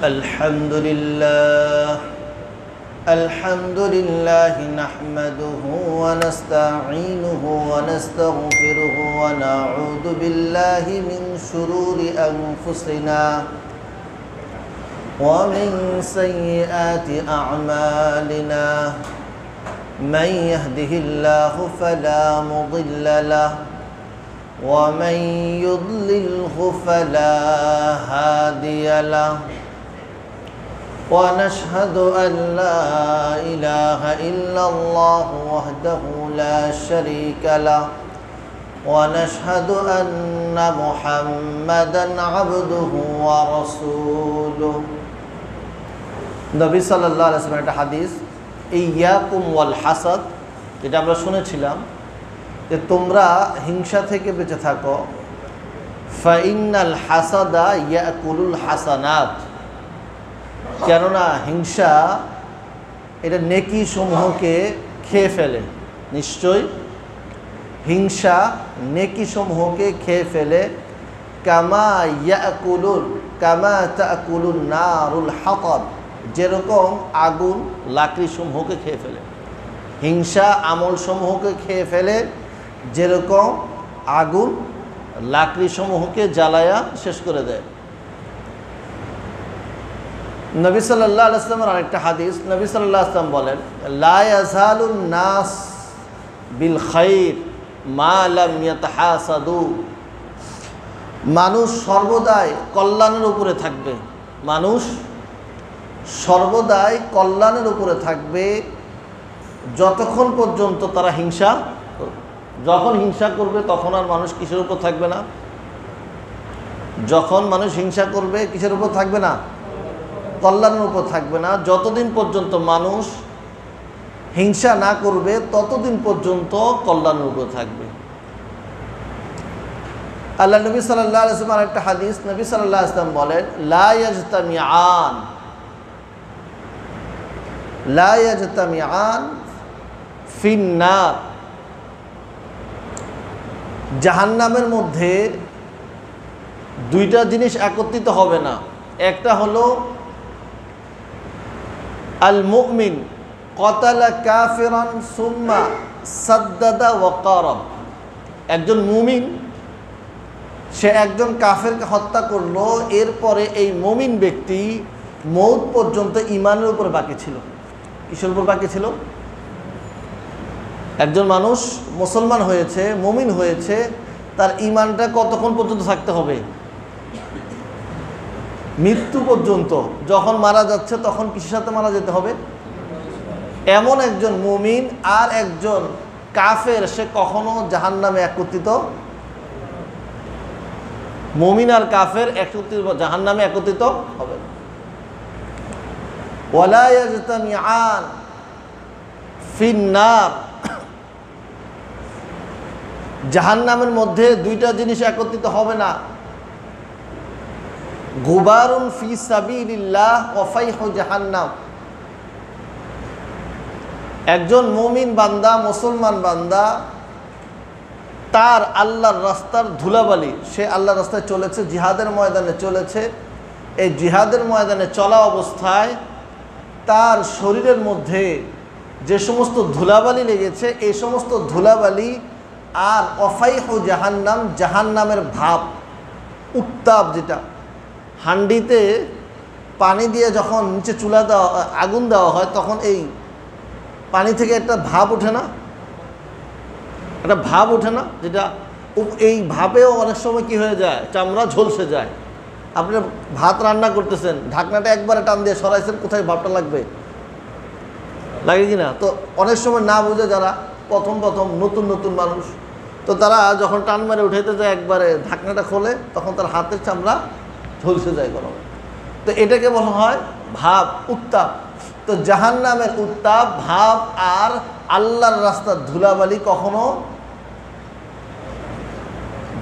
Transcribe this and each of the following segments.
الحمد لله نحمده ونستعينه ونستغفره ونعوذ بالله من شرور أنفسنا ومن سيئات أعمالنا من يهده الله فلا مضل له ومن يضلله فلا هادي له ونشهد أن لا إله إلا الله وحده لا شريك له ونشهد أن محمدا عبده ورسوله নবী সাল্লাল্লাহু আলাইহি ওয়াসাল্লামের একটা হাদিস ইয়াকুম ওয়াল হাসাদ, যেটা আমরা শুনেছিলাম যে তোমরা হিংসা থেকে বেঁচে থাকো। ফাইনাল হাসাদা ইয়াকুলুল হাসানাত, কেননা হিংসা এটা নেকি সমূহকে খেয়ে ফেলে। নিশ্চয় হিংসা নেকি সমূহকে খেয়ে ফেলে। কামা তাকুলুন নারুল হাতাব, যেরকম আগুন লাকড়ি সমূহকে খেয়ে ফেলে। হিংসা আমল সমূহকে খেয়ে ফেলে যেরকম আগুন লাকড়ি সমূহকে জ্বালায়া শেষ করে দেয়। নবী সাল্লাল্লাহু আলাইহি ওয়াসাল্লামের আরেকটা হাদিস, নবী সাল্লাল্লাহু আলাইহি ওয়াসাল্লাম বলেন, লা ইয়াজালুন নাস বিল খাইর মা লাম ইয়াতাহাসাদু, মানুষ সর্বদাই কল্যাণের উপরে থাকবে। মানুষ সর্বদাই কল্যাণের উপরে থাকবে যতক্ষণ পর্যন্ত তারা হিংসা করবে। যখন হিংসা করবে তখন আর মানুষ কিসের উপর থাকবে না? যখন মানুষ হিংসা করবে কিসের উপর থাকবে না? কল্যাণের উপর থাকবে না। যতদিন পর্যন্ত মানুষ হিংসা না করবে ততদিন পর্যন্ত কল্যাণের উপর থাকবে। আল্লাহ নবী সাল্লাল্লাহু আলাইহি ওয়াসাল্লাম একটা হাদিস, নবী সাল্লাল্লাহু আলাইহি ওয়াসাল্লাম বলেন, লা ইয়াজতামিআন ফিন্নার, জাহান্নামের মধ্যে দুইটা জিনিস একত্রিত হবে না। একটা হলো আল মুমিন কতালা কাফিরান সুম্মা সাদ্দাদা ওয়া কারাব, একজন মুমিন সে একজন কাফেরকে হত্যা করলো, এরপরে এই মুমিন ব্যক্তি মৌত পর্যন্ত ঈমানের উপর বাকি ছিল। কিসের উপর বাকি ছিল? একজন মানুষ মুসলমান হয়েছে, মুমিন হয়েছে, তার ঈমানটা কতক্ষণ পর্যন্ত থাকতে হবে? মৃত্যু পর্যন্ত। যখন মারা যাচ্ছে তখন কিসের সাথে মারা যেতে হবে? এমন একজন মুমিন আর একজন কাফের সে কখনো জাহান্নামে একত্রিত, মুমিন আর কাফের একত্রিত জাহান্নামে একত্রিত হবে না। ওয়ালা ইয়াজতামিআন ফিন্নার, জাহান্নামের মধ্যে দুইটা জিনিস একত্রিত হবে না। গুবারুন ফি সাবিলিল্লাহ ওয়া ফাইহু জাহান্নাম, একজন মুমিন বান্দা, মুসলমান বান্দা, তার আল্লাহর রাস্তার ধুলাবালি, সে আল্লাহর রাস্তায় চলেছে, জিহাদের ময়দানে চলেছে, এই জিহাদের ময়দানে চলা অবস্থায় তার শরীরের মধ্যে যে সমস্ত ধুলাবালি লেগেছে, এই সমস্ত ধুলাবালি আর অফাইহু জাহান্নাম, জাহান্নামের ভাব, উত্তাপ, যেটা হান্ডিতে পানি দিয়ে যখন নিচে চুলা দেওয়া, আগুন দেওয়া হয়, তখন এই পানি থেকে একটা ভাব ওঠে না? একটা ভাব ওঠে না? যেটা এই ভাবেও অনেক সময় কি হয়ে যায়, চামড়া ঝলসে যায়। আপনি ভাত রান্না করতেছেন, ঢাকনাটা একবারে টান দিয়ে সরাইছেন, কোথায় ভাবটা লাগবে? লাগে কি না? তো অনেক সময় না বুঝে যারা প্রথম নতুন মানুষ, তো তারা যখন টান মেরে উঠাইতে যায় একবারে ঢাকনাটা খোলে, তখন তার হাতের চামড়া ঝলসে যায় গরমে। তো এটাকে বলা হয় ভাব, উত্তাপ। তো জাহান্নামের উত্তাপ, ভাব আর আল্লাহর রাস্তার ধুলাবালি কখনো,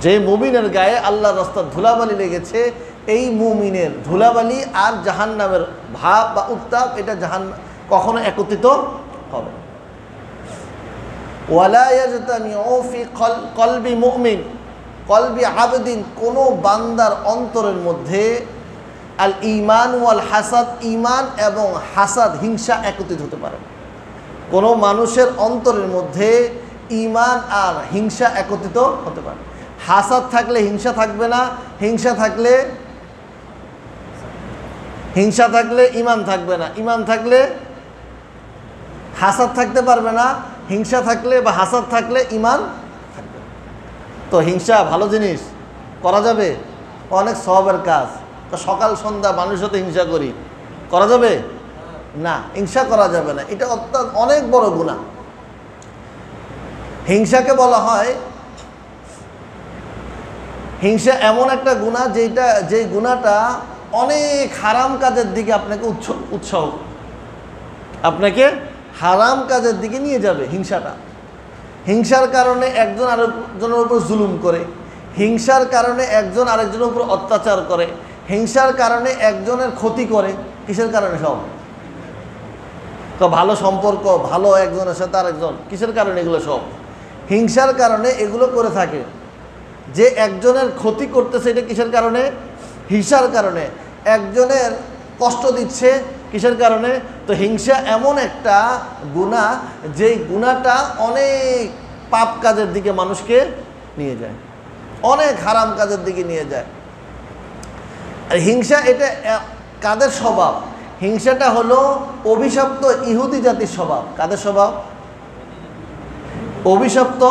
যে মুমিনের গায়ে আল্লাহর রাস্তার ধুলাবালি লেগেছে, এই মুমিনের ধুলাবালি আর জাহান্নামের ভাব বা উত্তাপ, এটা কখনো একত্রিত হবে। ওয়ালা ইয়াজতামিউ ফি কলবি মুমিন, কলবি আবদিন, কোনো বান্দার অন্তরের মধ্যে আল ঈমান ওয়াল হাসাদ, ঈমান এবং হাসাদ হিংসা একত্রিত হতে পারে। কোনো মানুষের অন্তরের মধ্যে ঈমান আর হিংসা একত্রিত হতে পারে। হাসাদ থাকলে হিংসা থাকবে না, হিংসা থাকলে ঈমান থাকবে না, ঈমান থাকলে হাসাদ থাকতে পারবে না, হিংসা থাকলে বা হাসাদ থাকলে ঈমান থাকবে। তো হিংসা ভালো জিনিস, করা যাবে, অনেক সওয়াবের কাজ। তো সকাল সন্ধ্যা মানুষের সাথে হিংসা করি, করা যাবে না, হিংসা করা যাবে না, এটা অত্যন্ত অনেক বড় গুনাহ। হিংসাকে বলা হয়, হিংসা এমন একটা গুনাহ যে গুনাহটা অনেক হারাম কাজের দিকে আপনাকে হারাম কাজের দিকে নিয়ে যাবে। হিংসার কারণে একজন আরেকজনের উপর জুলুম করে, হিংসার কারণে একজন আরেকজনের উপর অত্যাচার করে, হিংসার কারণে একজনের ক্ষতি করে। কিসের কারণে? সব তো ভালো সম্পর্ক, ভালো একজনের সাথে আরেকজন, কিসের কারণে? এগুলো সব হিংসার কারণে এগুলো করে থাকে। যে একজনের ক্ষতি করতেছে, এটা কিসের কারণে? হিংসার কারণে। একজনের কষ্ট দিচ্ছে, কিসের কারণে? তো হিংসা এমন একটা গুনাহ, যেই গুনাহটা অনেক পাপ কাজের দিকে মানুষকে নিয়ে যায়, অনেক হারাম কাজের দিকে নিয়ে যায়। আর হিংসা এটা কাদের স্বভাব? হিংসাটা হলো অভিশপ্ত ইহুদি জাতির স্বভাব। কাদের স্বভাব? অভিশপ্ত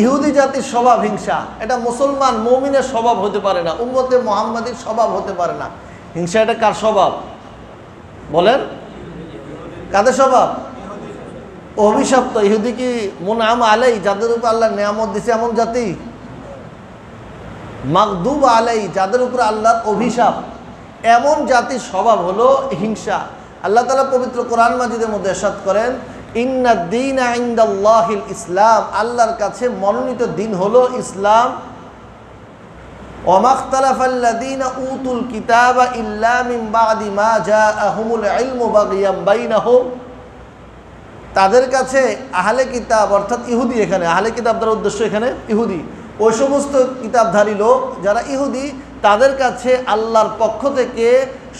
ইহুদি জাতির স্বভাব হিংসা। এটা মুসলমান মুমিনের স্বভাব হতে পারে না, উম্মতে মুহাম্মাদির স্বভাব হতে পারে না। হিংসা এটা কার স্বভাব বলেন? কাদের স্বভাব? অভিশপ্ত ইহুদি। কি মুনআম আলাই, যাদের উপর আল্লাহ নিয়ামত দিয়েছে এমন জাতি। মাগদুব আলাই, যাদের উপর আল্লাহর অভিশাপ, এমন জাতির স্বভাব হলো হিংসা। আল্লাহ তাআলা পবিত্র কোরআন মাজিদের মধ্যে ইরশাদ করেন, ইন্নাদ দীনা ইনদাল্লাহিল ইসলাম, আল্লাহর কাছে মনোনীত দিন হলো ইসলাম। ওয়া মাখতালাফাল্লাযীনা উতুল কিতাবা ইল্লা মিন বা'দি মা জাআহুমুল ইলমু বাগিয়াম বাইনাহুম, তাদের কাছে আহলে কিতাব অর্থাৎ ইহুদি, এখানে আহলে কিতাব দ্বারা উদ্দেশ্য এখানে ইহুদি, ওই সমস্ত কিতাবধারী লোক যারা ইহুদি, তাদের কাছে আল্লাহর পক্ষ থেকে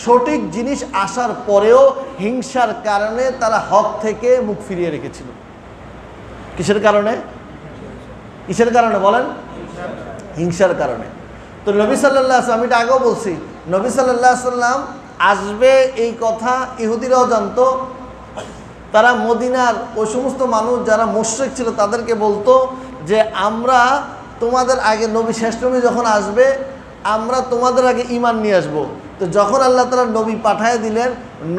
সঠিক জিনিস আসার পরেও হিংসার কারণে তারা হক থেকে মুখ ফিরিয়ে রেখেছিল। কিসের কারণে? কিসের কারণে বলেন? হিংসার কারণে। তো নবী সাল্লাল্লাহু আলাইহি ওয়াসাল্লাম, আমি এটা আগেও বলছি, নবী সাল্লাল্লাহু আলাইহি ওয়াসাল্লাম আসবে এই কথা ইহুদিরাও জানতো। তারা মদিনার ওই সমস্ত মানুষ যারা মুশরিক ছিল তাদেরকে বলতো যে আমরা তোমাদের আগে, নবী শেষ নবী যখন আসবে আমরা তোমাদের আগে ঈমান নিয়ে আসবো। তো যখন আল্লাহ তাআলা নবী পাঠায় দিলেন,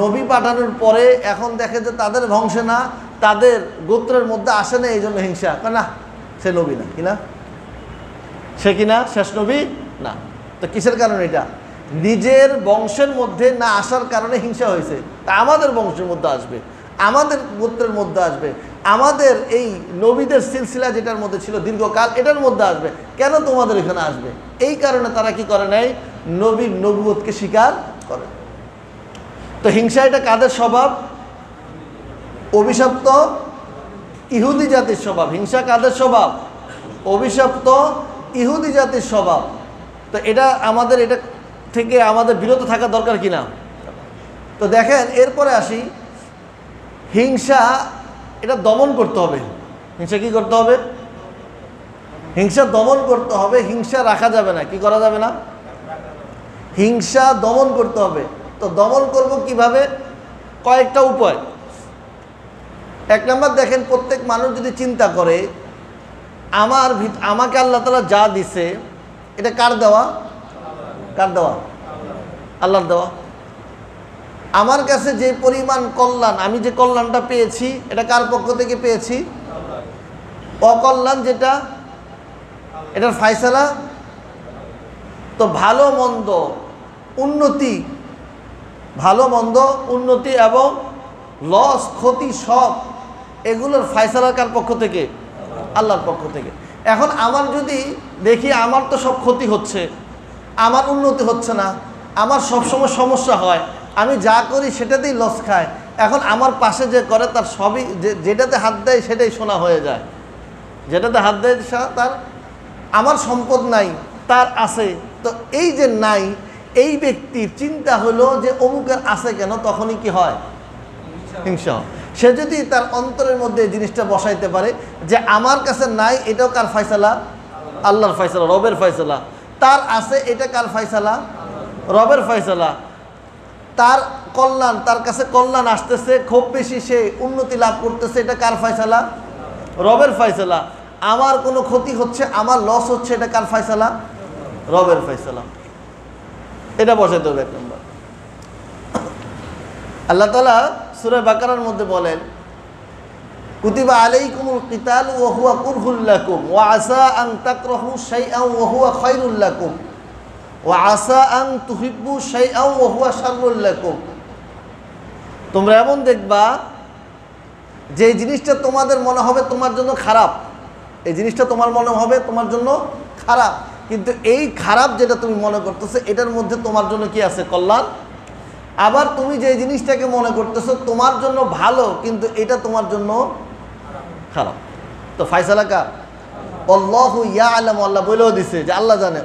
নবী পাঠানোর পরে এখন দেখে যে তাদের বংশে না, তাদের গোত্রের মধ্যে আসে না, এই জন্য হিংসা। না, সে নবী না, কিনা সে কিনা শেষ নবী না। তো কিসের কারণে? এটা নিজের বংশের মধ্যে না আসার কারণে হিংসা হয়েছে। তা আমাদের বংশের মধ্যে আসবে, আমাদের গোত্রের মধ্যে আসবে, আমাদের এই নবীদের সিলসিলা যেটার মধ্যে ছিল দীর্ঘকাল, এটার মধ্যে আসবে, কেন তোমাদের এখানে আসবে? এই কারণে তারা কি করে নাই? নবীর নবুয়তকে স্বীকার করে। তো হিংসা এটা কাদের স্বভাব? অভিশপ্ত ইহুদি জাতির স্বভাব। হিংসা কাদের স্বভাব? অভিশপ্ত ইহুদি জাতির স্বভাব। তো এটা আমাদের, এটা থেকে আমাদের বিরত থাকা দরকার কিনা? তো দেখেন, এরপরে আসি, হিংসা এটা দমন করতে হবে। হিংসা কি করতে হবে? হিংসা দমন করতে হবে। হিংসা রাখা যাবে না। কি করা যাবে না? হিংসা দমন করতে হবে। তো দমন করব কিভাবে? কয়েকটা উপায়। এক নম্বর, দেখেন, প্রত্যেক মানুষ যদি চিন্তা করে আমাকে আল্লাহ তাআলা যা দিছে এটা কার দেওয়া? কার দেওয়া? আল্লাহর দেওয়া। আমার কাছে যে পরিমাণ কল্যাণ, আমি যে কল্যাণটা পেয়েছি, এটা কার পক্ষ থেকে পেয়েছি? অকল্যাণ যেটা, এটার ফায়সালা। তো ভালো মন্দ উন্নতি, ভালো মন্দ উন্নতি এবং লস ক্ষতি সব এগুলোর ফায়সালা কার পক্ষ থেকে? আল্লাহর পক্ষ থেকে। এখন আমার যদি দেখি আমার তো সব ক্ষতি হচ্ছে, আমার উন্নতি হচ্ছে না, আমার সবসময় সমস্যা হয়, আমি যা করি সেটাতেই লস খায়, এখন আমার পাশে যে করে তার সবই, যেটাতে হাত দেয় সেটাই সোনা হয়ে যায়, যেটাতে হাত দেয় তার, আমার সম্পদ নাই তার আছে। তো এই যে নাই, এই ব্যক্তির চিন্তা হলো যে অমুকের আছে কেন, তখনই কি হয়? হিংসা। সে যদি তার অন্তরের মধ্যে এই জিনিসটা বসাইতে পারে যে আমার কাছে নাই, এটাও কার ফয়সালা? আল্লাহর ফয়সালা, রবের ফয়সালা। তার আছে, এটা কার ফয়সালা? রবের ফয়সালা। তার কল্যাণ, তার কাছে কল্যাণ আসতেছে, খুব বেশি সে উন্নতি লাভ করতেছে, এটা কার ফয়সালা? রবের ফয়সালা। আমার কোনো ক্ষতি হচ্ছে, আমার লস হচ্ছে, এটা কার ফয়সালা? রবের ফয়সালা। এটা বসাইতে হবে 1 নম্বর। আল্লাহ তাআলা সূরা বাকারার মধ্যে বলেন, কুতিবা আলাইকুমুল কিতাল ওয়া হুয়া কুরহুল লাকুম ওয়া আসা আন তাকরাহু শাইআন ওয়া হুয়া খায়রুল লাকুম ওয়া আসা আন তুহিব্বু শাইআন ওয়া হুয়া শাররুল লাকুম। তোমরা এমন দেখবা যে জিনিসটা তোমাদের মনে হবে তোমার জন্য খারাপ, এই জিনিসটা তোমার মনে হবে তোমার জন্য খারাপ, কিন্তু এই খারাপ যেটা তুমি মনে করতেছো এটার মধ্যে তোমার জন্য কি আছে? কল্যাণ। আবার তুমি যে জিনিসটাকে মনে করতেছো তোমার জন্য ভালো, কিন্তু এটা তোমার জন্য খারাপ। তো ফয়সালা কার? আল্লাহু ইয়ালামু, আল্লাহ বলেও দিছে যে আল্লাহ জানে।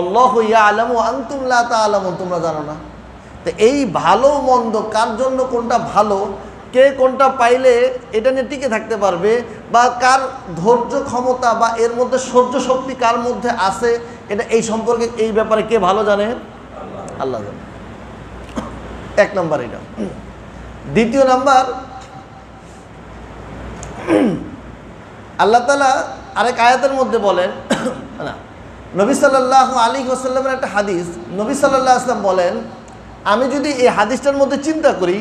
আল্লাহু ইয়ালামু আনতুম লা তাআলামুন, তোমরা জানো না। তো এই ভালো মন্দ কার জন্য কোনটা ভালো, কে কোনটা পাইলে এটা নিয়ে টিকে থাকতে পারবে, বা কার ধৈর্য ক্ষমতা বা এর মধ্যে সহ্য শক্তি কার মধ্যে আছে, এটা এই সম্পর্কে এই ব্যাপারে কে ভালো জানে? আল্লাহ জানে। 1 নম্বর এটা। 2 নম্বর, আল্লাহ তাআলা আরেক আয়াতের মধ্যে বলেন, না, নবী সাল্লাল্লাহু আলাইহি ওয়াসাল্লামের একটা হাদিস, নবী সাল্লাল্লাহু আলাইহি ওয়াসাল্লাম বলেন, আমি যদি এই হাদিসটার মধ্যে চিন্তা করি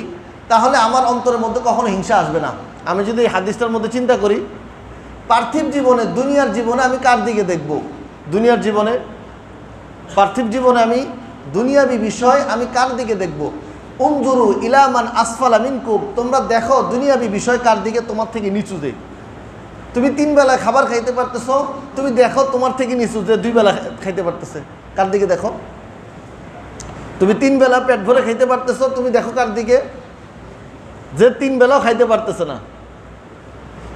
তাহলে আমার অন্তরের মধ্যে কখনো হিংসা আসবে না। আমি যদি এই হাদিসটার মধ্যে চিন্তা করি, পার্থিব জীবনে, দুনিয়ার জীবনে আমি কার দিকে দেখব? দুনিয়ার জীবনে, পার্থিব জীবনে আমি দুনিয়াবী বিষয় আমি কার দিকে দেখব? উনজুরু ইলা মান আসফালা মিনকুম, তোমরা দেখো দুনিয়াবী বিষয় কার দিকে? তোমার থেকে নিচু যে। তুমি 3 বেলা খাবার খাইতে পারতেছো, তুমি দেখো তোমার থেকে নিচু যে 2 বেলা খাইতে পারতেছে, কার দিকে দেখো? তুমি 3 বেলা পেট ভরে খাইতে পারতেছো, তুমি দেখো কার দিকে? যে 3 বেলাও খাইতে পারতেছে না।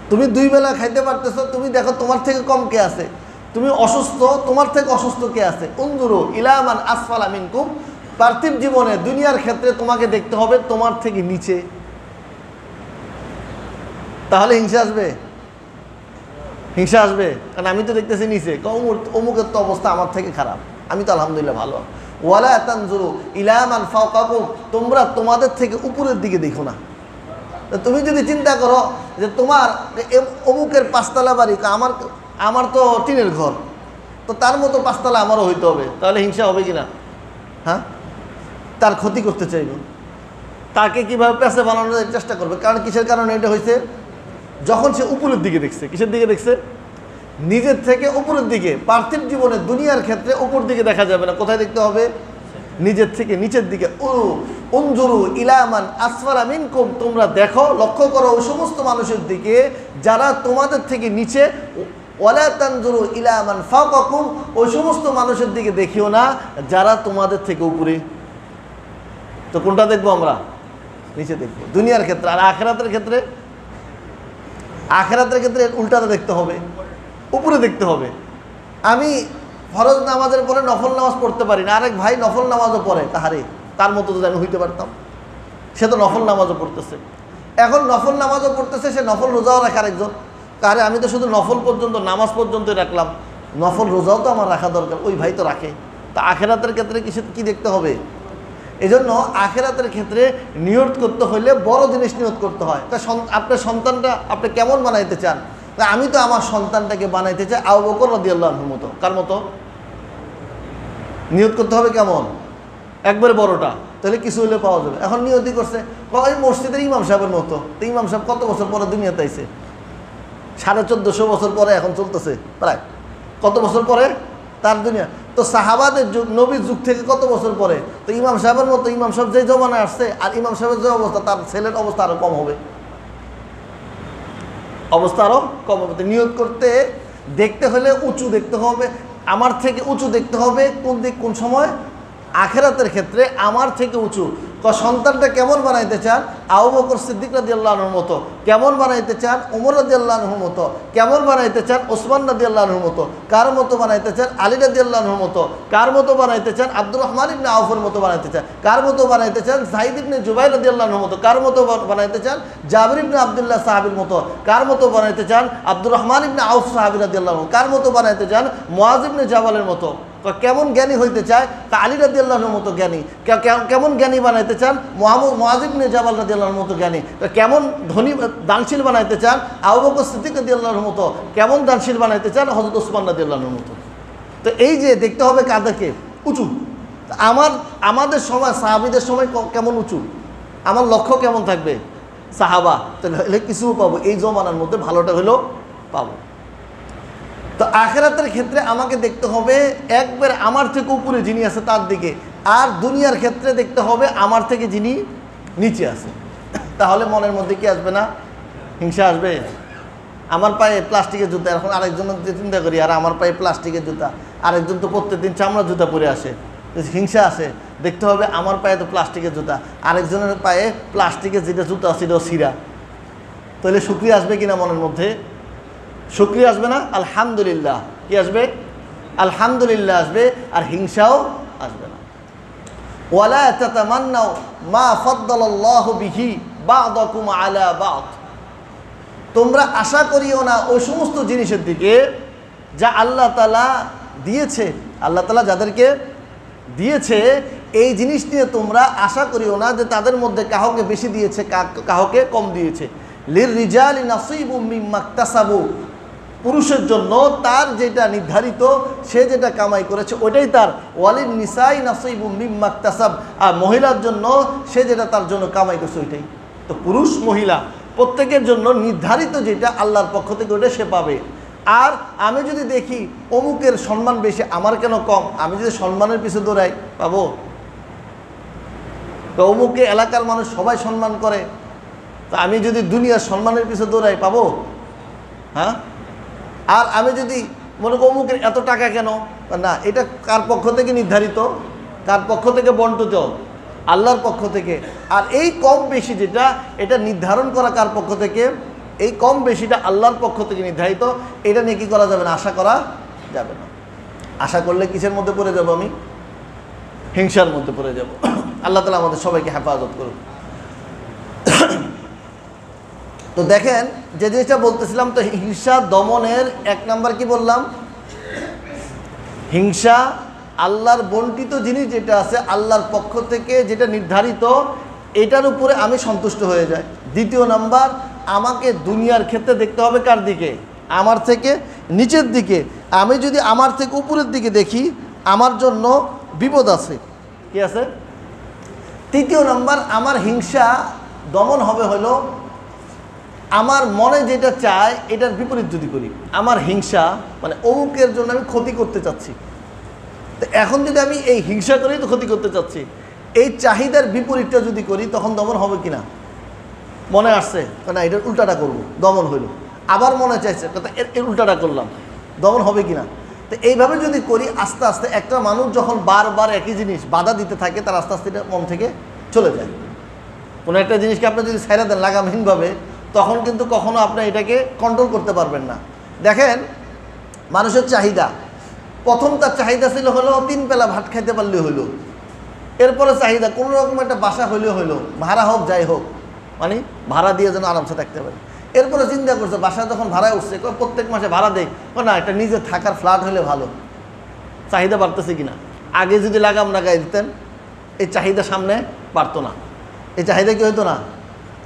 তুমি 2 বেলা খাইতে পারতেছো, তুমি দেখো তোমার থেকে কম কে আছে। তুমি অসুস্থ, তোমার থেকে অসুস্থ কে আছে? উনজুরু ইলা মান আসফালা মিনকুম, পার্থিব জীবনে দুনিয়ার ক্ষেত্রে তোমাকে দেখতে হবে তোমার থেকে নিচে। তাহলে হিংসা আসবে? হিংসা আসবে, কারণ আমি তো দেখতেছি নিচে, অমুকের তো অবস্থা আমার থেকে খারাপ, আমি তো আলহামদুলিল্লাহ ভালো। ওয়ালা তানজুরু ইলা মান ফাওকাকুম, তোমরা তোমাদের থেকে উপরের দিকে দেখো না। তুমি যদি চিন্তা করো যে তোমার অমুকের 5 তলা বাড়ি, আমার তো টিনের ঘর, তো তার মতো 5 তলা আমারও হইতে হবে, তাহলে হিংসা হবে কিনা? হ্যাঁ, তার ক্ষতি করতে চাইবে, তাকে কীভাবে পেছে বানানোর চেষ্টা করবে। কারণ কিসের কারণে এটা হয়েছে? যখন সে উপরের দিকে দেখছে। কিসের দিকে দেখছে? নিজের থেকে উপরের দিকে। পার্থিব জীবনে দুনিয়ার ক্ষেত্রে উপর দিকে দেখা যাবে না, কোথায় দেখতে হবে? নিজের থেকে নিচের দিকে। উনজুরু ইলা মান আসফালা মিনকুম, তোমরা দেখো, লক্ষ্য করো ওই সমস্ত মানুষের দিকে যারা তোমাদের থেকে নিচে। ওয়ালা তানজুরু ইলা মান ফাওকাকুম, ওই সমস্ত মানুষের দিকে দেখিও না যারা তোমাদের থেকে উপরে। তো কোনটা দেখবো আমরা? নিচে দেখবো দুনিয়ার ক্ষেত্রে। আর আখিরাতের ক্ষেত্রে? আখিরাতের ক্ষেত্রে উল্টাটা দেখতে হবে, উপরে দেখতে হবে। আমি ফরজ নামাজের পরে নফল নামাজ পড়তে পারি না, আরেক ভাই নফল নামাজও পড়ে, তাহারে তার মতো যদি আমি হইতে পারতাম। সে তো নফল নামাজও পড়তেছে, এখন নফল নামাজও পড়তেছে, সে নফল রোজাও রাখে আরেকজন। কারে আমি তো শুধু নফল পর্যন্ত, নামাজ পর্যন্তই রাখলাম, নফল রোজাও তো আমার রাখা দরকার, ওই ভাই তো রাখে। তা আখিরাতের ক্ষেত্রে কি দেখতে হবে? এই জন্য আখিরাতের ক্ষেত্রে নিয়ত করতে হইলে বড় জিনিস নিয়ত করতে হয়। তা আপনার সন্তানটা আপনি কেমন বানাইতে চান? আমি তো আমার সন্তানটাকে বানাইতে চাই আবু বকর রাদিয়াল্লাহু আনহুর মতো। কার মতো? নিয়ত করতে হবে কেমন? একবারে বড়টা, তাহলে কিছু হইলে পাওয়া যাবে। এখন নিয়তি করছে ওই মসজিদের ইমাম সাহেবের মতো। তো ইমাম সাহেব কত বছর পরে দুনিয়াতে আইছে? 1450 বছর পরে এখন চলতেছে প্রায়। কত বছর পরে তার দুনিয়া? তো সাহাবাদের যুগ, নবীর যুগ থেকে কত বছর পরে? তো ইমাম সাহেবের মতো, ইমাম সাহেব যে জমানায় আসছে আর ইমাম সাহেবের যে অবস্থা, তার ছেলের অবস্থা আরও কম হবে, অবস্থা আরও কম হবে। নিয়ত করতে দেখতে হলে উঁচু দেখতে হবে, আমার থেকে উঁচু দেখতে হবে। কোন দিক, কোন সময়? আখিরাতের ক্ষেত্রে আমার থেকে উঁচু। সন্তানটা কেমন বানাইতে চান? আবু বকর সিদ্দিক রাদিয়াল্লাহু আনহুর মতো। কেমন বানাইতে চান? ওমর রাদিয়াল্লাহু আনহুর মতো। কেমন বানাইতে চান? ওসমান রাদিয়াল্লাহু আনহুর মতো। কার মতো বানাইতে চান? আলী রাদিয়াল্লাহু আনহুর মতো। কার মতো বানাইতে চান? আব্দুর রহমান ইবনে আউফের মতো বানাইতে চান। কার মতো বানাইতে চান? সাঈদ ইবনে জুবাইর রাদিয়াল্লাহু আনহুর মতো। কার মতো বানাইতে চান? জাবির ইবনে আব্দুল্লাহ সাহাবীর মতো। কার মতো বানাইতে চান? আব্দুর রহমান ইবনে আউফ সাহাবী রাদিয়াল্লাহু আনহু। কার মতো বানাইতে চান? মুআয ইবনে জাবালের মতো। কেমন জ্ঞানী হইতে চায়? তা আলী রাদিয়াল্লাহুর মতো জ্ঞানী। কেমন জ্ঞানী বানাইতে চান? মুআয ইবনে জাবাল রাদিয়াল্লাহুর মতো জ্ঞানী। কেমন ধনী দানশীল বানাইতে চান? আবু বকর সিদ্দিক রাদিয়াল্লাহুর মতো। কেমন দানশীল বানাইতে চান? হযরত ওসমান রাদিয়াল্লাহুর মতো। তো এই যে দেখতে হবে কাদেরকে উঁচু। আমাদের সময় সাহাবীদের সময় কেমন উঁচু, আমার লক্ষ্য কেমন থাকবে? সাহাবা। তাহলে কিছু পাবো, এই জমানার মধ্যে ভালোটা হলেও পাবো। তো আখিরাতের ক্ষেত্রে আমাকে দেখতে হবে একবার আমার থেকে উপরে যিনি আছে তার দিকে, আর দুনিয়ার ক্ষেত্রে দেখতে হবে আমার থেকে যিনি নিচে আছে। তাহলে মনের মধ্যে কি আসবে না? হিংসা আসবে। আমার পায়ে প্লাস্টিকের জুতা, এখন আরেকজনের চিন্তা করি, আর আমার পায়ে প্লাস্টিকের জুতা, আরেকজন তো প্রত্যেকদিন চামড়ার জুতা পরে আসে, হিংসা আসে। দেখতে হবে আমার পায়ে তো প্লাস্টিকের জুতা, আরেকজনের পায়ে প্লাস্টিকের যেটা জুতা সেটাও ছিঁড়া। তাহলে শুকরিয়া আসবে কিনা মনের মধ্যে? শুকরিয়া আসবে না? আলহামদুলিল্লাহ কি আসবে? আলহামদুলিল্লাহ আসবে, আর হিংসাও আসবে না। ওয়ালা তাতামান্নাউ মা ফাদ্দালাল্লাহু বিহি বা'দাকুম আলা বা'দ। তোমরা আশা করিও না ওই সমস্ত জিনিসের দিকে যা আল্লাহ তাআলা দিয়েছে। আল্লাহ তাআলা যাদেরকে দিয়েছে এই জিনিস নিয়ে তোমরা আশা করিও না যে তাদের মধ্যে কাউকে বেশি দিয়েছে, কাউকে কম দিয়েছে। লির রিজালি নাসিবুম মিম্মা ইকতাসাবু। পুরুষের জন্য তার যেটা নির্ধারিত, সে যেটা কামাই করেছে ওইটাই তার। ওয়ালিন নিসাই নাসিবুম মিম্মা ইকতাসাব। আর মহিলার জন্য সে যেটা তার জন্য কামাই করছে ওইটাই। তো পুরুষ মহিলা প্রত্যেকের জন্য নির্ধারিত যেটা আল্লাহর পক্ষ থেকে ওটা সে পাবে। আর আমি যদি দেখি অমুকের সম্মান বেশি, আমার কেন কম, আমি যদি সম্মানের পিছু দৌড়াই পাবো? তো অমুকে এলাকার মানুষ সবাই সম্মান করে, তা আমি যদি দুনিয়ার সম্মানের পিছু দৌড়াই পাবো? হ্যাঁ। আর আমি যদি মনে করি অমুকের এত টাকা কেন, না, এটা কার পক্ষ থেকে নির্ধারিত? কার পক্ষ থেকে বন্টিত? আল্লাহর পক্ষ থেকে। আর এই কম বেশি যেটা, এটা নির্ধারণ করা কার পক্ষ থেকে? এই কম বেশিটা আল্লাহর পক্ষ থেকে নির্ধারিত। এটা নিয়ে কি করা যাবে না? আশা করা যাবে না। আশা করলে কিসের মধ্যে পড়ে যাব আমি? হিংসার মধ্যে পড়ে যাব। আল্লাহ তাআলা আমাদের সবাইকে হেফাজত করুন। তো দেখেন যে জিনিসটা বলতেছিলাম, তো হিংসা দমনের এক নাম্বার কি বললাম? হিংসা আল্লাহর বন্টিত জিনিস যেটা আছে আল্লাহর পক্ষ থেকে যেটা নির্ধারিত, এটার উপরে আমি সন্তুষ্ট হয়ে যাই। দ্বিতীয় নাম্বার, আমাকে দুনিয়ার ক্ষেত্রে দেখতে হবে কার দিকে? আমার থেকে নিচের দিকে। আমি যদি আমার থেকে উপরের দিকে দেখি, আমার জন্য বিপদ আছে। কি আছে? তৃতীয় নাম্বার, আমার হিংসা দমন হবে হলো আমার মনে যেটা চায় এটার বিপরীত যদি করি। আমার হিংসা মানে অমুকের জন্য আমি ক্ষতি করতে চাচ্ছি, তো এখন যদি আমি এই হিংসা করেই তো ক্ষতি করতে চাচ্ছি, এই চাহিদার বিপরীতটা যদি করি তখন দমন হবে কিনা? মনে আসছে না এটার উল্টাটা করব, দমন হইল। আবার মনে চাইছে এর উল্টাটা করলাম, দমন হবে কিনা? তো এইভাবে যদি করি, আস্তে আস্তে একটা মানুষ যখন বারবার একই জিনিস বাধা দিতে থাকে, তার আস্তে আস্তে এটা মন থেকে চলে যায়। কোনো একটা জিনিসকে আপনি যদি ছেড়ে দেন লাগামহীনভাবে, তখন কিন্তু কখনো আপনি এটাকে কন্ট্রোল করতে পারবেন না। দেখেন মানুষের চাহিদা, প্রথম তার চাহিদা ছিল হলো 3 বেলা ভাত খাইতে পারলে হইলো। এরপরে চাহিদা কোনো রকম একটা বাসা হইলে হইলো, ভাড়া হোক যাই হোক, মানে ভাড়া দিয়ে যেন আরামসে থাকতে পারে। এরপরে চিন্তা করছে বাসা যখন ভাড়ায় উঠছে, প্রত্যেক মাসে ভাড়া দেয়, না একটা নিজে থাকার ফ্ল্যাট হলে ভালো। চাহিদা বাড়তেছে কিনা? আগে যদি লাগাম লাগাই দিতেন এই চাহিদা সামনে বাড়তো না, এই চাহিদা কি হইতো না।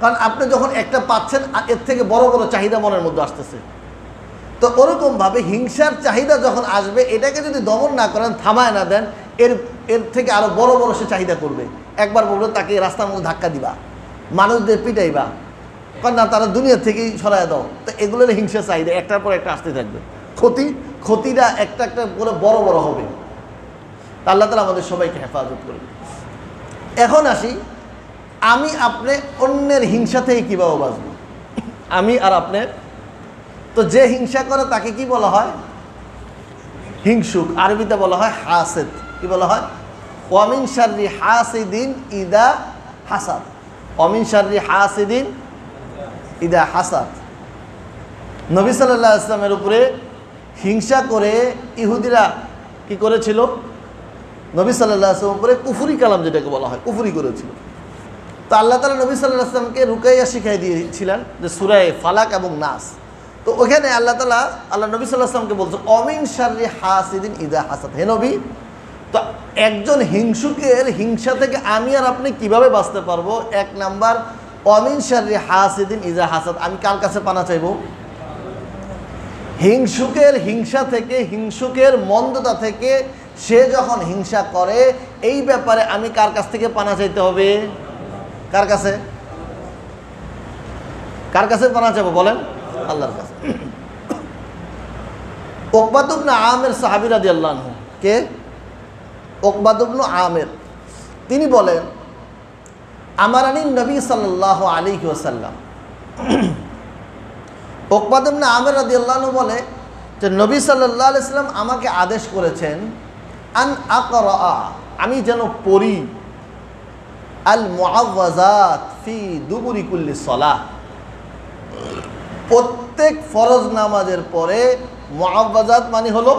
কারণ আপনি যখন একটা পাচ্ছেন, এর থেকে বড় বড় চাহিদা মনের মধ্যে আসতেছে। তো ওরকমভাবে হিংসার চাহিদা যখন আসবে, এটাকে যদি দমন না করেন, থামায় না দেন, এর থেকে আরও বড় বড় সে চাহিদা করবে। একবার বলবে তাকে রাস্তার মধ্যে ধাক্কা দিবা, মানুষদের পিটাইবা, কারণ না তারা দুনিয়া থেকেই সরাই দাও। তো এগুলোর হিংসার চাহিদা একটার পর একটা আসতে থাকবে। ক্ষতিটা একটা একটা করে বড় বড় হবে। আল্লাহ তাআলা আমাদের সবাইকে হেফাজত করবে। এখন আসি, আমি আপনি অন্যের হিংসা থেকে কীভাবে বাঁচব? আমি আর আপনি, তো যে হিংসা করে তাকে কি বলা হয়? হিংসুক। আরবিতে বলা হয় হাসেদ। কি বলা হয়? ওয়া মিন শাররি হাসিদিন ইদা হাসাদ, অমিন শাররি হাসিদিন ইদা হাসাদ। নবী সাল্লাল্লাহু আলাইহি ওয়াসাল্লামের উপরে হিংসা করে ইহুদিরা কি করেছিল? নবী সাল্লাল্লাহু আলাইহি ওয়াসাল্লামের উপরে কুফরি কালাম যেটাকে বলা হয়, কুফরি করেছিল। তো আল্লাহ তাআলা নবী সাল্লাল্লাহু আলাইহি ওয়াসাল্লামকে রুকাইয়া শিখাই দিয়েছিলেন যে সূরা ফালাক এবং নাস। তো ওখানে আল্লাহ তাআলা নবী সাল্লাল্লাহু আলাইহি ওয়াসাল্লামকে বলছে অমিন শাররি হাসিদিন ইদা হাসাদ। হে নবী, তো একজন হিংসুকের হিংসা থেকে আমি আর আপনি কিভাবে বাঁচতে পারবো? এক নাম্বার, অমিন শাররি হাসিদিন ইজা হাসাদ, আমি কার কাছে পানা চাইব? হিংসুকের হিংসা থেকে, হিংসুকের মন্দতা থেকে, সে যখন হিংসা করে এই ব্যাপারে আমি কার কাছ থেকে পানা চাইতে হবে? কার কাছে? কার কাছে পানা চাইবো বলেন? আল্লাহর কাছে। উকবা ইবনে আমির সাহাবী রাদিয়াল্লাহু আনহু, কে? উকবা ইবনে আমির, তিনি বলেন আমারানি নবী সাল্লাল্লাহু আলাইহি ওয়াসাল্লাম। উকবা ইবনে আমির রাদিয়াল্লাহু আনহু বলে যে নবী সাল্লাল্লাহু আলাইহি ওয়াসাল্লাম আমাকে আদেশ করেছেন আন আকরা, আমি যেন পড়ি আল মুআওয়াযাত ফি দুবুরি কুল্লি সালাহ, প্রত্যেক ফরজ নামাজের পরে। মুআওয়াযাত মানে হলো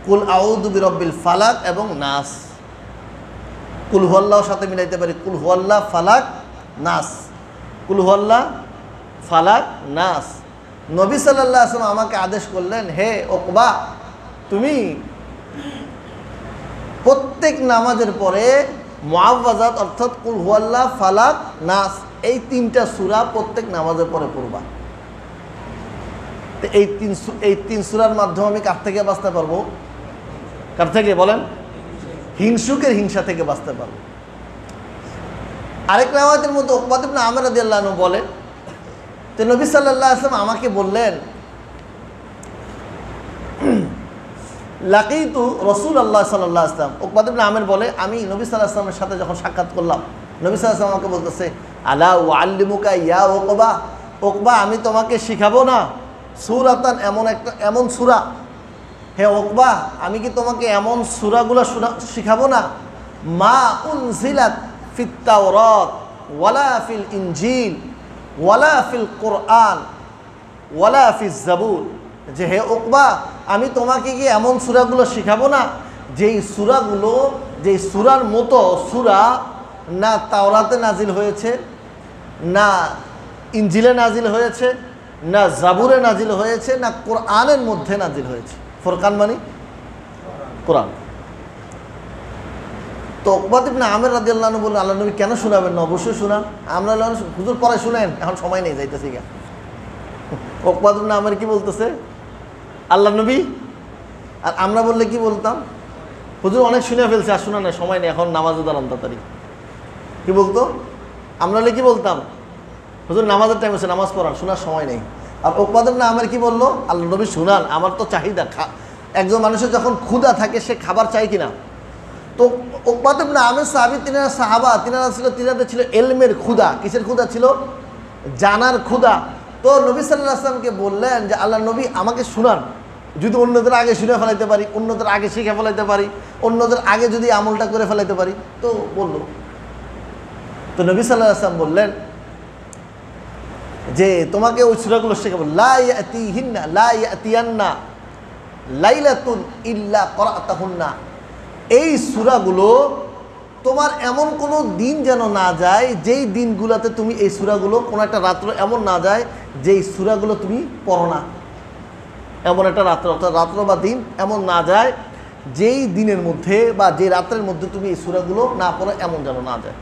কুল আউযু বিরাব্বিল ফালাক এবং নাস। কুল হুয়াল্লাহর সাথে মিলাইতে পারি, কুল হুয়াল্লাহ ফালাক নাস, কুল হুয়াল্লাহ ফালাক নাস। নবী সাল্লাল্লাহু আলাইহি ওয়াসাল্লাম আমাকে আদেশ করলেন, হে উকবা, তুমি প্রত্যেক নামাজের পরে মুআওয়াযাত অর্থাৎ কুল হুয়াল্লাহ ফালাক নাস এই তিনটা সূরা প্রত্যেক নামাজের পরে পড়বা। তো এই তিন সূরার মাধ্যমে আমি কার থেকে বাঁচতে পারবো? কার থেকে বলেন? হিংসুকের হিংসা থেকে বাঁচতে পারবো। আরেক রাওয়ায়াতের মধ্যে উকবা ইবনে আমির রাদিয়াল্লাহু আনহু বলে যে নবী সাল্লাল্লাহু আলাইহি ওয়াসাল্লাম আমাকে বললেন লাকিতু রাসূলুল্লাহ সাল্লাল্লাহু আলাইহি ওয়াসাল্লাম। উকবা ইবনে আমির বলে আমি নবী সাল্লাল্লাহু আলাইহি ওয়াসাল্লামের সাথে যখন সাক্ষাৎ করলাম, নবী সাল্লাল্লাহু আলাইহি ওয়াসাল্লাম আমাকে বলতেছে আলা উআল্লিমুকা ইয়া উকবা, উকবা আমি তোমাকে শিখাবো না সূরাতান, এমন সূরা। হে উকবা, আমি কি তোমাকে এমন সূরাগুলো শিখাবো না? মা উনজিলাত ফিত তাওরাত ওয়ালা ফিল ইনজিল ওয়ালা ফিল কোরআন ওয়ালা ফিজ জাবুর, যে হে উকবা, আমি তোমাকে কি এমন সূরাগুলো শিখাবো না যেই সূরাগুলো, যেই সূরার মতো সূরা না তাওরাতে নাজিল হয়েছে, না ইনজিলে নাজিল হয়েছে, না জাবুরে নাজিল হয়েছে, না কোরআনের মধ্যে নাজিল হয়েছে। ফুরকান মানে কোরআন। তো উকবা ইবনে আমির রাদিয়াল্লাহু আনহু বললেন, আল্লাহ নবী কেন শোনাবেন না? অবশ্যই শোনান। আমরা হুজুর পরে শুনেন, এখন সময় নেই, যাইতেছি গা। উকবা ইবনে আমির কি বলতেছে? আল্লাহ নবী। আর আমরা বললে কি বলতাম? হুজুর অনেক শুনে ফেলছে, আর শোনা না, সময় নেই, এখন নামাজে দাঁড়ান তাড়াতাড়ি। কি বলতো? আমরা হলে কি বলতাম? হুজুর নামাজের টাইম হচ্ছে, নামাজ পড়ান, শোনার সময় নেই। আর উকবা ইবনে আমির কি বললো? আল্লাহ নবী শুনান, আমার তো চাহিদা। একজন মানুষের যখন ক্ষুধা থাকে সে খাবার চাই কিনা? তো উকবা ইবনে আমির সাহাবী, তিনারা সাহাবা, তিনাদের ছিল ইলমের ক্ষুধা। কিসের ক্ষুধা ছিল? জানার ক্ষুধা। তো নবী সাল্লাল্লাহু আলাইহি ওয়াসাল্লামকে বললেন যে আল্লাহ নবী আমাকে শুনান, যদি অন্যদের আগে শুনে ফেলাইতে পারি, অন্যদের আগে শিখে ফেলাইতে পারি, অন্যদের আগে যদি আমলটা করে ফেলাইতে পারি। তো বললো, তো নবী সাল্লাল্লাহু আলাইহি ওয়াসাল্লাম বললেন যে তোমাকে ওই সূরাগুলো শেখাবো। লা ইয়াতিহিন্না লা ইয়াতিয়ান্না লাইলাতুন ইল্লা করাতাহুন্না, এই সূরাগুলো তোমার এমন কোনো দিন যেন না যায় যেই দিনগুলোতে তুমি এই সূরাগুলো, কোনো একটা রাত্র এমন না যায় যেই সূরাগুলো তুমি পড়ো না। এমন একটা রাত্র, অর্থাৎ রাত্র বা দিন এমন না যায় যেই দিনের মধ্যে বা যে রাত্রের মধ্যে তুমি এই সূরাগুলো না পড়ো, এমন যেন না যায়।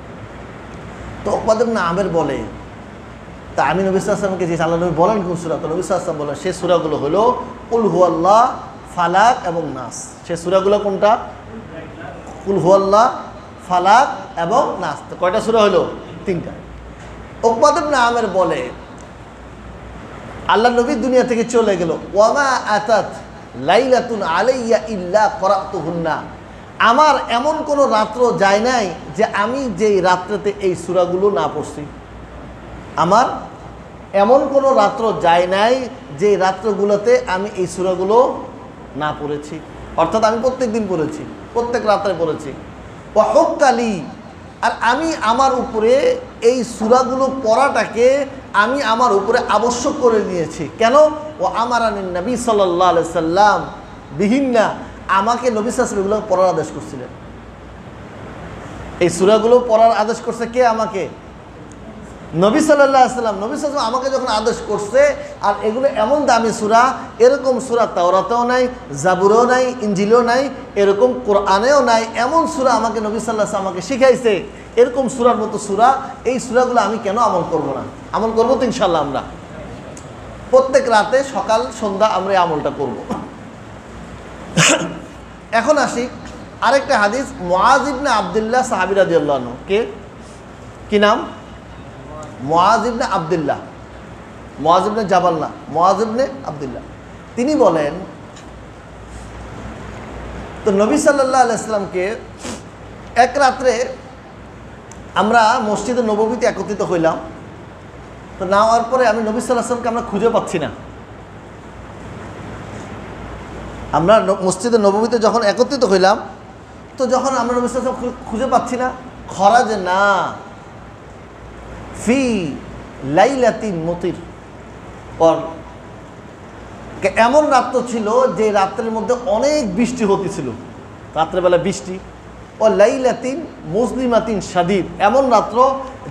তো উকবা ইবনে আমির বলে, তা আমি নবী সাল্লাল্লাহু আলাইহি ওয়াসাল্লামকে যে আল্লাহ নবী বলেন কোন সূরা? তো নবী সাল্লাল্লাহু আলাইহি ওয়াসাল্লাম বলেন সেই সূরাগুলো হলো কুল হুয়াল্লাহ ফালাক এবং নাস। সেই সূরাগুলো কোনটা? কুল হুয়াল্লাহ ফালাক এবং নাস। তো কয়টা সূরা হলো? 3টা। উকবা ইবনে আমির বলে আল্লাহ নবী দুনিয়া থেকে চলে গেল, ওয়ামা আতাত লাইলাতুন আলাইয়া ইল্লা করাতুহুন্না, আমার এমন কোনো রাত্র যায় নাই যে আমি যেই রাত্রেতে এই সূরাগুলো না পড়ছি। আমার এমন কোনো রাত্র যায় নাই যে রাত্রগুলোতে আমি এই সূরাগুলো না পড়েছি। অর্থাৎ আমি প্রত্যেক দিন পড়েছি, প্রত্যেক রাত্রে পড়েছি। ওয়াহুক্কালি আর আমি আমার উপরে এই সূরাগুলো পড়াটাকে আমি আমার উপরে আবশ্যক করে নিয়েছি। কেন? ও আমারানিন নবী সাল্লাল্লাহু আলাইহি সাল্লাম বিহিন্না, আমাকে নবী সাল্লাল্লাহু আলাইহি ওয়াসাল্লাম এগুলো পড়ার আদেশ করছিলেন। এই সূরাগুলো পড়ার আদেশ করছে কে? আমাকে নবী সাল্লাল্লাহু আলাইহি সাল্লাম। নবী সাল্লাল্লাহু আলাইহি ওয়াসাল্লাম আমাকে যখন আদেশ করছে, আর এগুলো এমন দামি সূরা, এরকম সূরা তাওরাতেও নাই, জাবুরেও নাই, ইনজিলেও নাই, এরকম কোরআনেও নাই, এমন সূরা আমাকে নবী সাল্লাল্লাহু আলাইহি ওয়াসাল্লাম আমাকে শিখাইছে। এরকম সূরার মতো সূরা, এই সূরাগুলো আমি কেন আমল করব না? আমল করবো তো ইনশাআল্লাহ। আমরা প্রত্যেক রাতে সকাল সন্ধ্যা আমরা এই আমলটা করব। এখন আসি আরেকটা হাদিস, মুআজ ইবনে আব্দুল্লাহ সাহাবী রাদিয়াল্লাহু আনহু। কি নাম? মুআজ ইবনে আব্দুল্লাহ, মুআজ ইবনে জাবাল না, মুআজ ইবনে আব্দুল্লাহ। তিনি বলেন, তো নবী সাল্লাল্লাহু আলাইহি ওয়াসাল্লামকে এক রাত্রে আমরা মসজিদে নববীতে একত্রিত হইলাম। তো না হওয়ার পরে আমি নবী সাল্লাল্লাহু আলাইহি ওয়াসাল্লামকে আমরা খুঁজে পাচ্ছি না। আমরা মসজিদে নববীতে যখন একত্রিত হইলাম, তো যখন আমরা নবী সাল্লাল্লাহু আলাইহি ওয়াসাল্লাম খুঁজে পাচ্ছি না, খরাজে না ফি লাইলাতিন মুতির, পর এমন রাত্র ছিল যে রাত্রের মধ্যে অনেক বৃষ্টি হতেছিল, রাত্রেবেলা বৃষ্টি। ও লাইলাতিন মুজলিমাতিন শাদীদ, এমন রাত্র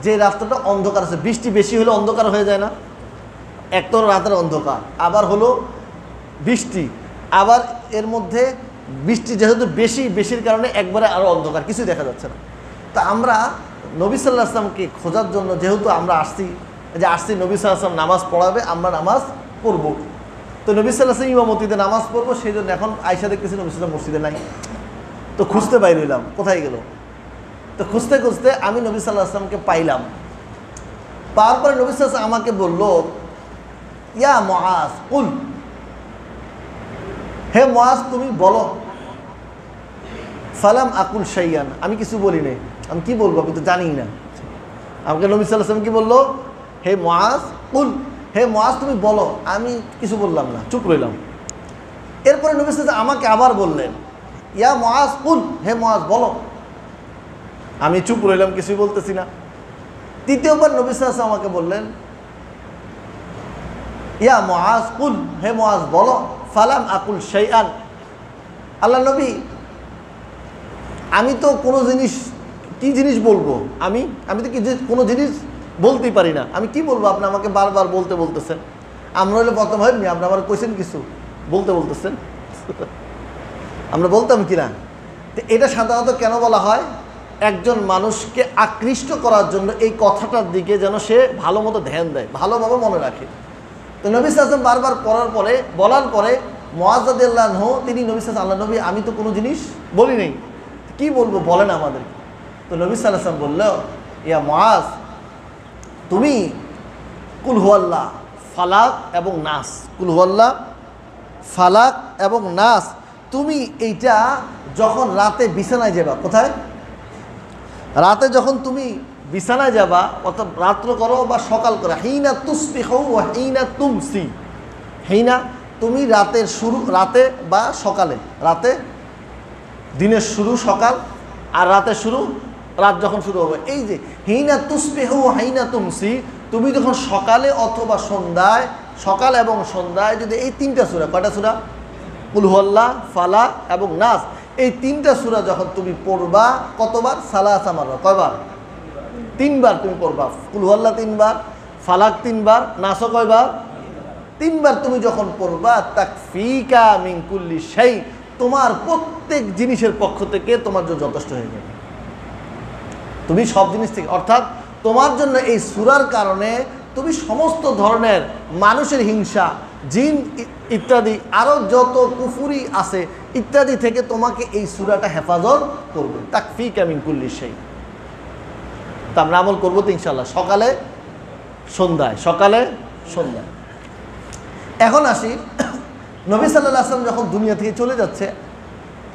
যে রাত্রটা অন্ধকার আছে। বৃষ্টি বেশি হলে অন্ধকার হয়ে যায় না? এক তো রাতের অন্ধকার, আবার হলো বৃষ্টি, আবার এর মধ্যে বৃষ্টি যেহেতু বেশির কারণে একবারে আরও অন্ধকার, কিছুই দেখা যাচ্ছে না। তা আমরা নবী সাল্লাল্লাহু আলাইহি ওয়াসাল্লামকে খোঁজার জন্য যেহেতু আমরা আসছি নবী সাল্লাল্লাহু আলাইহি ওয়াসাল্লাম নামাজ পড়াবে, আমরা নামাজ পড়ব। তো নবী সাল্লাল্লাহু আলাইহি ওয়াসাল্লাম ইমামতিতে নামাজ পড়বো, সেই জন্য এখন আয়েশা দেখতেছি নবী সাল্লাল্লাহু আলাইহি ওয়াসাল্লাম মসজিদে নাই। তো খুঁজতে বাইরে হইলাম, কোথায় গেল? তো খুঁজতে খুঁজতে আমি নবী সাল্লাল্লাহু আলাইহি ওয়াসাল্লামকে পাইলাম। পাওয়ার পরে নবী সাল্লাল্লাহু আলাইহি ওয়াসাল্লাম আমাকে বলল, ইয়া মুআজ কুল, হে মুআজ তুমি বলো। ফালাম আকুল শাইয়ান, আমি কিছু বলি নাই। আমি কি বলবো? আমি তো জানি না। আমাকে নবী সাল্লাল্লাহু আলাইহি ওয়াসাল্লাম কি বললো? হে মুআজ কুল, হে মুআজ তুমি বলো। আমি কিছু বললাম না, চুপ রইলাম। এরপরে নবী সাল্লাল্লাহু আলাইহি ওয়াসাল্লাম আমাকে আবার বললেন, ইয়া মুআজ কুল, হে মুআজ বলো। আমি চুপ রইলাম, কিছুই বলতেছি না। তৃতীয়বার নবী সাল্লাল্লাহু আলাইহি ওয়াসাল্লাম আমাকে বললেন, ইয়া মুআজ কুল, হে মুআজ বলো। ফালাম আকুল শাইআন, আল্লাহ নবী আমি তো কোনো জিনিস, কি জিনিস বলবো? আমি তো কোনো জিনিস বলতেই পারি না। আমি কি বলবো? আপনি আমাকে বারবার বলতেছেন। আমরা হলে প্রথম হয়নি, আপনি আমার কোয়েশ্চেন কিছু বলতেছেন। আমরা বলতাম কি না? তো এটা সাধারণত কেন বলা হয়? একজন মানুষকে আকৃষ্ট করার জন্য এই কথাটার দিকে যেন সে ভালো মতো ধ্যান দেয়, ভালোভাবে মনে রাখে। তো নবী সাল্লাল্লাহু আলাইহি ওয়াসাল্লাম বারবার বলার পরে মুআজ রাদিয়াল্লাহু আনহু তিনি নবী সাল্লাল্লাহু আলাইহি ওয়াসাল্লাম, আল্লাহ নবী আমি তো কোনো জিনিস বলি নাই, কি বলবো বলেন আমাদেরকে। তো নবী সাল্লাল্লাহু আলাইহি ওয়াসাল্লাম বলল, ইয়া মুআজ তুমি কুল হুয়াল্লাহ ফালাক এবং নাস, কুল হুয়াল্লাহ ফালাক এবং নাস, তুমি এইটা যখন রাতে বিছানায় যাবা, কোথায়? রাতে যখন তুমি বিছানায় যাবা, অর্থাৎ রাত্র করো বা সকাল করো, হিনা তুসবিহু ওয়া হিনা তুমসি, হিনা তুমি রাতের শুরু, রাতে বা সকালে, রাতে দিনের শুরু সকাল, আর রাতের শুরু রাত যখন শুরু হবে। এই যে হিনা তুসবিহু ওয়া হিনা তুমসি, তুমি যখন সকালে অথবা সন্ধ্যায়, সকাল এবং সন্ধ্যায় যদি এই তিনটা সূরা, কয়টা সূরা? কুল হুয়াল্লাহ, ফালাক এবং নাস, এই তিনটা সূরা যখন তুমি পড়বা, কতবার? সালাসা মাররা, কয়বার? 3 বার তুমি পড়বা। কুল হুয়াল্লাহ 3 বার, ফালাক 3 বার, নাসও কয়বার? 3 বার তুমি যখন পড়বা, তাকফিকা মিন কুল্লি শাই, তোমার প্রত্যেক জিনিসের পক্ষ থেকে তোমার জন্য যথেষ্ট হয়ে যাবে। তুমি সব জিনিস থেকে, অর্থাৎ তোমার জন্য এই সূরার কারণে তুমি সমস্ত ধরনের মানুষের হিংসা, জিন ইত্যাদি আরও যত কুফুরি আছে ইত্যাদি থেকে তোমাকে এই সূরাটা হেফাজত করবে। তাকফিকা মিন কুল্লি শাই। তা আমরা আমল করবো তো ইনশাআল্লাহ, সকালে সন্ধ্যায়, সকালে সন্ধ্যায়। এখন আসি, নবী সাল্লাল্লাহু আলাইহি ওয়াসাল্লাম যখন দুনিয়া থেকে চলে যাচ্ছে,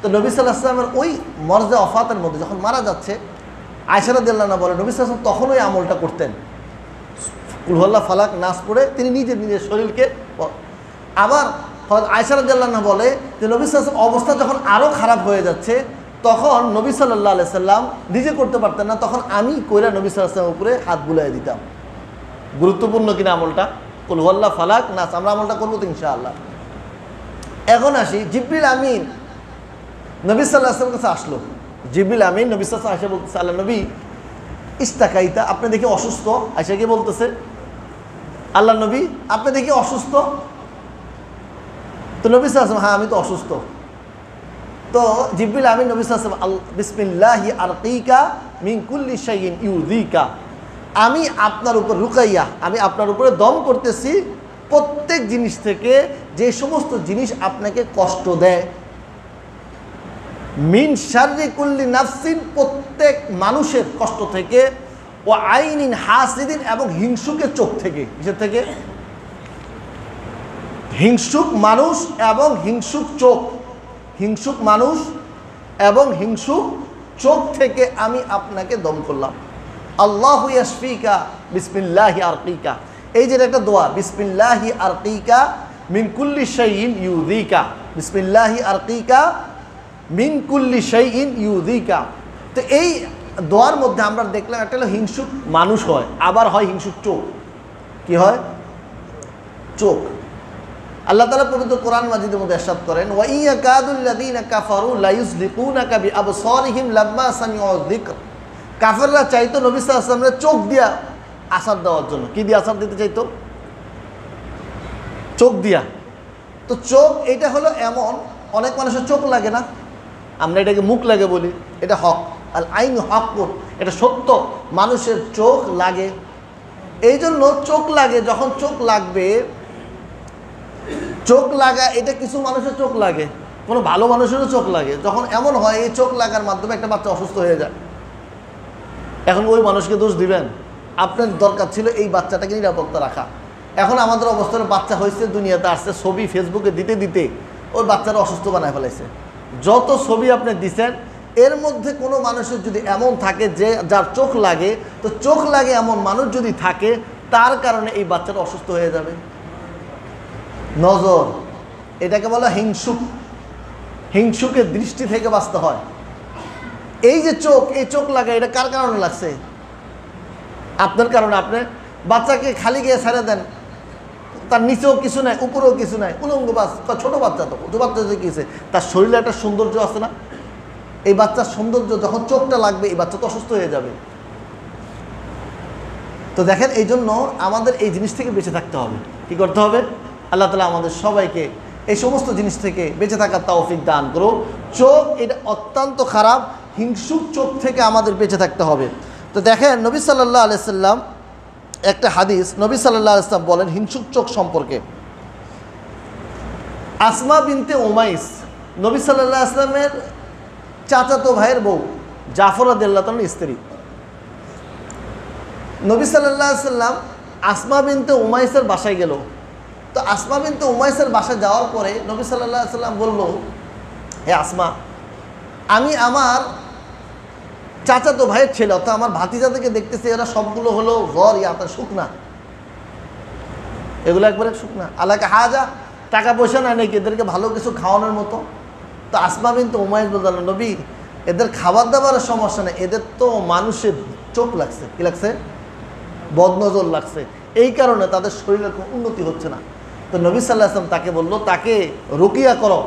তো নবী সাল্লাল্লাহু আলাইহি ওয়াসাল্লামের ওই মরজা ওফাতের মধ্যে যখন মারা যাচ্ছে, আয়েশা রাদিয়াল্লাহু আনহা বলে নবী সাল্লাল্লাহু আলাইহি ওয়াসাল্লাম তখন ওই আমলটা করতেন, কুল হুয়াল্লাহ ফালাক নাস পড়ে তিনি নিজের শরীরকে। আবার আয়েশা রাদিয়াল্লাহু আনহা বলে যে নবী সাল্লাল্লাহু আলাইহি ওয়াসাল্লাম অবস্থা যখন আরও খারাপ হয়ে যাচ্ছে, তখন নবী সাল্লাল্লাহু আলাইহি সাল্লাম নিজে করতে পারতেন না, তখন আমি কইরা নবী সাল্লাল্লাহু আলাইহি সাল্লামের উপরে হাত বুলাই দিতাম। গুরুত্বপূর্ণ কিনা আমলটা, কুল হুয়াল্লাহ, ফালাক, নাস, আমরা আমলটা করবো তো ইনশাআল্লাহ। এখন আসি, জিবরিল আমিন নবী সাল্লাল্লাহু আলাইহি সাল্লামের কাছে আসলো। জিবরিল আমিন নবী সাল্লাল্লাহু আলাইহি ওয়াসাল্লাম বলতেছে, আল্লাহ নবী ইস্তাকাইতা, আপনি দেখি অসুস্থ। আয়েশা কি বলতেছে, আল্লাহ নবী আপনি দেখি অসুস্থ। তো নবী সাল্লাল্লাহু আলাইহি ওয়াসাল্লাম, হ্যাঁ আমি তো অসুস্থ। তো জিবরিল আমিন নবী সাল্লাল্লাহু আলাইহি ওয়াসাল্লাম, বিসমিল্লাহি আরকিকা মিন কুল্লি শাইইন ইউযিকা, আমি আপনার উপর রুকাইয়া, আমি আপনার উপরে দম করতেছি প্রত্যেক জিনিস থেকে, যে সমস্ত জিনিস আপনাকে কষ্ট দেয়। মিন শাররি কুল্লি নাফসিন, প্রত্যেক মানুষের কষ্ট থেকে, ও আইনিন হাসিদিন, এবং হিংসুকের চোখ থেকে। কিসের থেকে? হিংসুক মানুষ এবং হিংসুক চোখ, হিংসুক মানুষ এবং হিংসুক চোখ থেকে আমি আপনাকে দম করলাম। আল্লাহু ইয়াশফিকা বিসমিল্লাহি আরকিকা, এই যে একটা দোয়া, বিসমিল্লাহি আরকিকা মিন কুল্লি শাইইন ইউযিকা, বিসমিল্লাহি আরকিকা মিন কুল্লি শাইইন ইউযিকা। তো এই দোয়ার মধ্যে আমরা দেখলাম একটা হলো হিংসুক মানুষ হয়, আবার হয় হিংসুক চোখ। কি হয়? চোখ। আল্লাহ তাআলা পবিত্র কোরআন মাজিদের মধ্যে ইরশাদ করেন, ওয়া ইয়াকাদুল্লাযীনা কাফারু লা ইউযলিকুনাকা বিআবসারিহিম লাম্মা সামিউ যিকর, কাফেররা চাইতো নবী সাল্লাল্লাহু আলাইহি ওয়াসাল্লামের চোখ দিয়া আসার দেওয়ার জন্য। কি দিয়ে আসার দিতে চাইতো? চোখ দিয়া। তো চোখ এটা হলো এমন, অনেক মানুষের চোখ লাগে না, আমরা এটাকে মুখ লাগে বলি, এটা হক, আল আইন হক, এটা সত্য, মানুষের চোখ লাগে। এই জন্য চোখ লাগে, যখন চোখ লাগবে, চোখ লাগা এটা কিছু মানুষের চোখ লাগে, কোনো ভালো মানুষেরও চোখ লাগে। যখন এমন হয় এই চোখ লাগার মাধ্যমে একটা বাচ্চা অসুস্থ হয়ে যায়, এখন ওই মানুষকে দোষ দিবেন? আপনার দরকার ছিল এই বাচ্চাটাকে নিরাপত্তা রাখা। এখন আমাদের অবস্থায় বাচ্চা হয়েছে, দুনিয়াতে আসছে, ছবি ফেসবুকে দিতে দিতে ওই বাচ্চারা অসুস্থ বানায় ফেলাইছে। যত ছবি আপনি দিচ্ছেন, এর মধ্যে কোনো মানুষের যদি এমন থাকে যে যার চোখ লাগে, তো চোখ লাগে এমন মানুষ যদি থাকে, তার কারণে এই বাচ্চাটা অসুস্থ হয়ে যাবে। নজর, এটাকে বলা হিংসুক, হিংসুকের দৃষ্টি থেকে বাঁচতে হয়। এই যে চোখ, এই চোখ লাগা, এটা কার কারণে লাগছে? আপনার কারণে। আপনি বাচ্চাকে খালি গিয়ে ছেড়ে দেন, তার নিচেও কিছু নাই, উপরেও কিছু নাই, উলঙ্গ বাচ্চা, ছোট বাচ্চা, তো যে বাচ্চা যে কী, তার শরীরে একটা সৌন্দর্য আছে না? এই বাচ্চার সৌন্দর্য যখন চোখটা লাগবে, এই বাচ্চা তো অসুস্থ হয়ে যাবে। তো দেখেন, এই জন্য আমাদের এই জিনিস থেকে বেঁচে থাকতে হবে। কি করতে হবে? আল্লাহ তাআলা আমাদের সবাইকে এই সমস্ত জিনিস থেকে বেঁচে থাকার তৌফিক দান করো। চোখ এটা অত্যন্ত খারাপ, হিংসুক চোখ থেকে আমাদের বেঁচে থাকতে হবে। তো দেখেন, নবী সাল্লাল্লাহু আলাইহি সাল্লাম একটা হাদিস, নবী সাল্লাল্লাহু আলাইহি সাল্লাম বলেন হিংসুক চোখ সম্পর্কে। আসমা বিনতে উমাইস, নবী সাল্লাল্লাহু আলাইহি সাল্লামের চাচাতো ভাইয়ের বউ, জাফর রাদিয়াল্লাহু তাআলার স্ত্রী। নবী সাল্লাল্লাহু আলাইহি সাল্লাম আসমা বিনতে উমাইসের বাসায় গেল। তো আসমা বিনতে উমাইসের বাসায় যাওয়ার পরে নবী সাল্লাল্লাহু আলাইহি সাল্লাম বলল, হে আসমা, আমি আমার চাচাতো ভাইয়ের ছেলে, অর্থাৎ আমার ভাতিজাদেরকে দেখতেছি, এরা সবগুলো হলো জ্বর ইয়াতা, শুকনা, এগুলো একবারে শুকনা। আল্লাহকে হাজা, টাকা পয়সা নাই নাকি এদেরকে ভালো কিছু খাওয়ানোর মতো? তো আসমা বিনতে উমাইস বললেন, নবী এদের খাবার দাবারের সমস্যা নেই, এদের তো মানুষের চোখ লাগছে। কি লাগছে? বদনজর লাগছে, এই কারণে তাদের শরীরের কোনো উন্নতি হচ্ছে না। তো নবী সাল্লাল্লাহু আলাইহি ওয়াসাল্লাম তাকে বলল, তাকে রুকিয়া করো,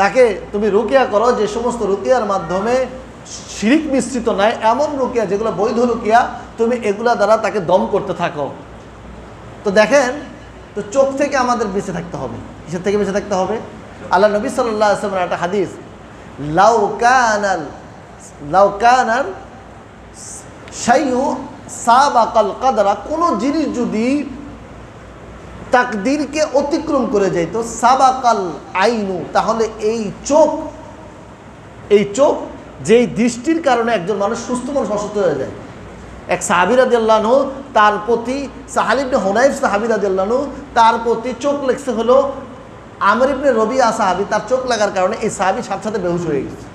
তাকে তুমি রুকিয়া করো, যে সমস্ত রুকিয়ার মাধ্যমে শিরিক মিশ্রিত নাই, এমন রুকিয়া যেগুলো বৈধ রুকিয়া, তুমি এগুলা দ্বারা তাকে দম করতে থাকো। তো দেখেন, তো চোখ থেকে আমাদের বেঁচে থাকতে হবে। কিসের থেকে বেঁচে থাকতে হবে? আল্লাহ নবী সাল্লাল্লাহু আলাইহি ওয়াসাল্লামের একটা হাদিস, লাউ কানাল শাইউ সাবাকাল কদরা, কোনো জিনিস যদি তাকদীরকে অতিক্রম করে যাইত, সাবাকাল আইনু, তাহলে এই চোখ, এই চোখ যেই দৃষ্টির কারণে একজন মানুষ সুস্থ মানুষ অসুস্থ হয়ে যায়। এক সাহাবী রাদিয়াল্লাহু আনহু, তার প্রতি সাহাল ইবনে হুনাইফ সাহাবী রাদিয়াল্লাহু আনহু, তার প্রতি চোখ লেগেছে হলো আমর ইবনে রবিয়া সাহাবী, তার চোখ লাগার কারণে এই সাহাবী সাথে সাথে বেহুশ হয়ে গেছে।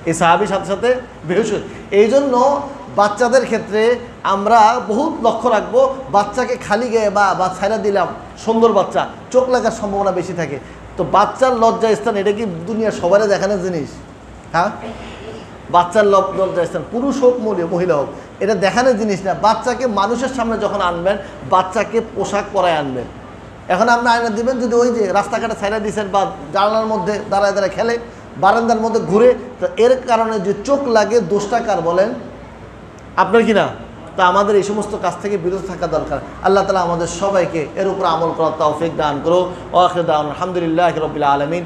এই সাহাবী সাথে সাথে বেহুশ হয়ে, এই জন্য বাচ্চাদের ক্ষেত্রে আমরা বহুত লক্ষ্য রাখবো, বাচ্চাকে খালি গায়ে বা ছাইরা দিলাম, সুন্দর বাচ্চা, চোখ লাগার সম্ভাবনা বেশি থাকে। তো বাচ্চার লজ্জা স্থান, এটা কি দুনিয়ার সবারই দেখানোর জিনিস? হ্যাঁ, বাচ্চার লজ্জা স্থান, পুরুষ হোক মহিলা হোক, এটা দেখানোর জিনিস না। বাচ্চাকে মানুষের সামনে যখন আনবেন, বাচ্চাকে পোশাক পরায় আনবেন। এখন আপনি আয়না দিবেন, যদি ওই যে রাস্তাঘাটে ছাইড়া দিয়েছেন বা জানালার মধ্যে দাঁড়ায় দাঁড়ায় খেলে, বারান্দার মধ্যে ঘুরে, তো এর কারণে যে চোখ লাগে, দোষটা কার বলেন? আপনার কি না? তা আমাদের এই সমস্ত কাজ থেকে বিরত থাকা দরকার। আল্লাহ তাআলা আমাদের সবাইকে এর উপর আমল করার তৌফিক দান করো। ওয়া আখিরু দাওয়ানা আলহামদুলিল্লাহি রাব্বিল আলামিন।